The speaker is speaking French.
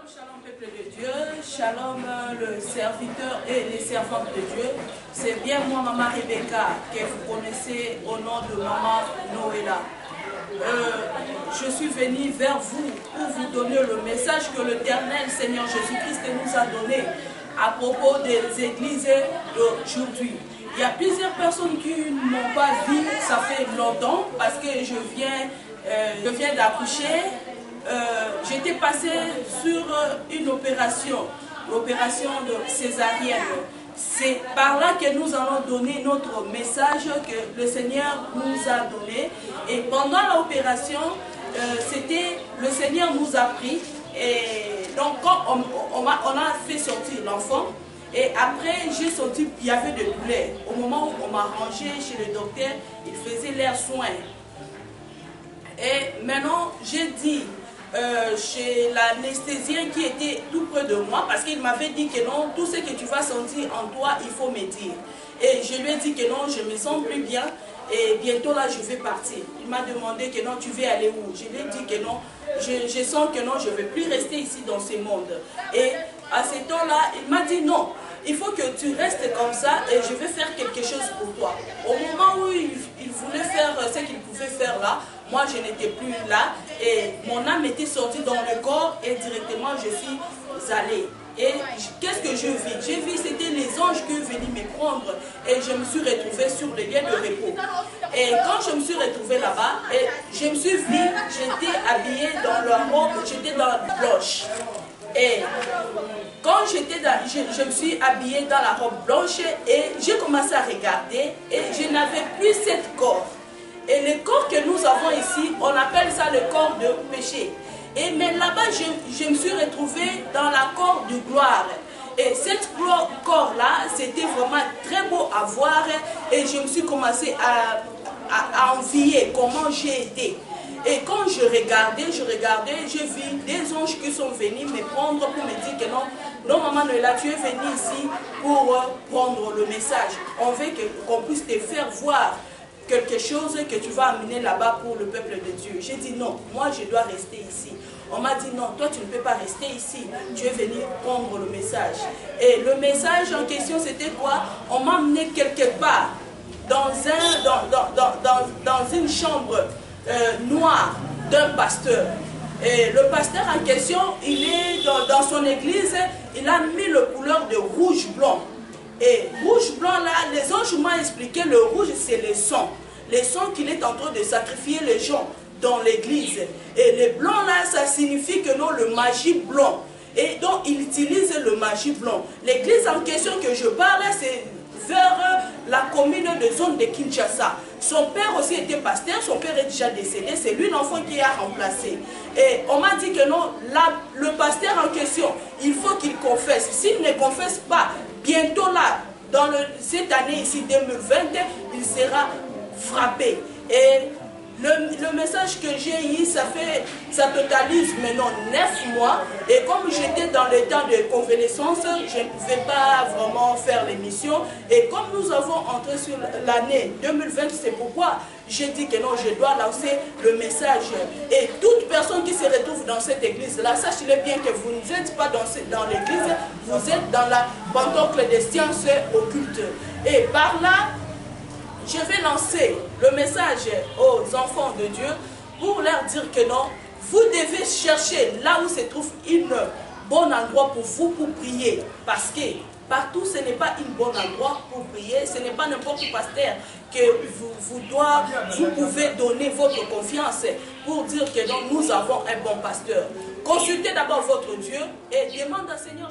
Shalom peuple de Dieu, shalom le serviteur et les servantes de Dieu. C'est bien moi, Maman Rebecca, que vous connaissez au nom de Maman Noëlla. Je suis venue vers vous pour vous donner le message que l'Éternel Seigneur Jésus-Christ nous a donné à propos des églises d'aujourd'hui. Il y a plusieurs personnes qui ne m'ont pas vu, ça fait longtemps, parce que je viens d'accoucher. J'étais passée sur une opération, l'opération de césarienne. C'est par là que nous allons donner notre message que le Seigneur nous a donné. Et pendant l'opération, le Seigneur nous a pris. Et donc, quand on a fait sortir l'enfant, et après, j'ai senti qu'il y avait de douleur. Au moment où on m'a rangé chez le docteur, il faisait leurs soins. Et maintenant, j'ai dit chez l'anesthésien qui était tout près de moi, parce qu'il m'avait dit que non, tout ce que tu vas sentir en toi, il faut me dire. Et je lui ai dit que non, je me sens plus bien et bientôt là, je vais partir. Il m'a demandé que non, tu veux aller où? Je lui ai dit que non, je sens que non, je ne veux plus rester ici dans ce monde. Et à ce temps-là, il m'a dit non, il faut que tu restes comme ça et je vais faire quelque chose pour toi. Au moment où il voulait faire ce qu'il pouvait faire là, moi je n'étais plus là et mon âme était sortie dans le corps et directement je suis allée. Et qu'est-ce que je vis? J'ai vu, c'était les anges qui venaient me prendre et je me suis retrouvée sur le lieu de repos. Et quand je me suis retrouvée là-bas, je me suis vue, j'étais habillée dans la robe, j'étais dans la blanche. Et quand je me suis habillée dans la robe blanche et j'ai commencé à regarder et je n'avais plus cette corps. Et le corps que nous avons ici, on appelle ça le corps de péché. Et mais là-bas, je me suis retrouvée dans la corps de gloire. Et cette corps-là, c'était vraiment très beau à voir. Et je me suis commencé à envier comment j'ai été. Et quand je regardais, j'ai vu des anges qui sont venus me prendre pour me dire que non, non maman Noëlla, tu es venue ici pour prendre le message. On veut qu'on puisse te faire voir quelque chose que tu vas amener là-bas pour le peuple de Dieu. J'ai dit non, moi je dois rester ici. On m'a dit non, toi tu ne peux pas rester ici, tu es venu prendre le message. Et le message en question c'était quoi? On m'a amené quelque part dans une chambre noire d'un pasteur. Et le pasteur en question, il est dans son église, il a mis le couleur de rouge-blanc. Et rouge-blanc là, les anges m'ont expliqué, le rouge c'est le sang. Le sang qu'il est en train de sacrifier les gens dans l'église. Et le blanc là, ça signifie que non, le magie blanc. Et donc il utilise le magie blanc. L'église en question que je parle, c'est vers la commune de zone de Kinshasa. Son père aussi était pasteur, son père est déjà décédé, c'est lui l'enfant qui a remplacé. Et on m'a dit que non, là, le pasteur en question, il faut qu'il confesse. S'il ne confesse pas, bientôt là, dans cette année ici 2020, il sera frappé. Et le message que j'ai eu, ça totalise maintenant 9 mois. Et comme j'étais dans le temps de convalescence, je ne pouvais pas vraiment faire l'émission. Et comme nous avons entré sur l'année 2020, c'est pourquoi j'ai dit que non, je dois lancer le message. Et toute personne qui se retrouve dans cette église-là, sachez-le bien que vous n'êtes pas dans l'église, vous êtes dans la pantocle des sciences occultes. Et par là, je vais lancer le message aux enfants de Dieu pour leur dire que non, vous devez chercher là où se trouve un bon endroit pour vous pour prier. Parce que partout, ce n'est pas un bon endroit pour prier. Ce n'est pas n'importe quel pasteur que vous pouvez donner votre confiance pour dire que non, nous avons un bon pasteur. Consultez d'abord votre Dieu et demandez au Seigneur.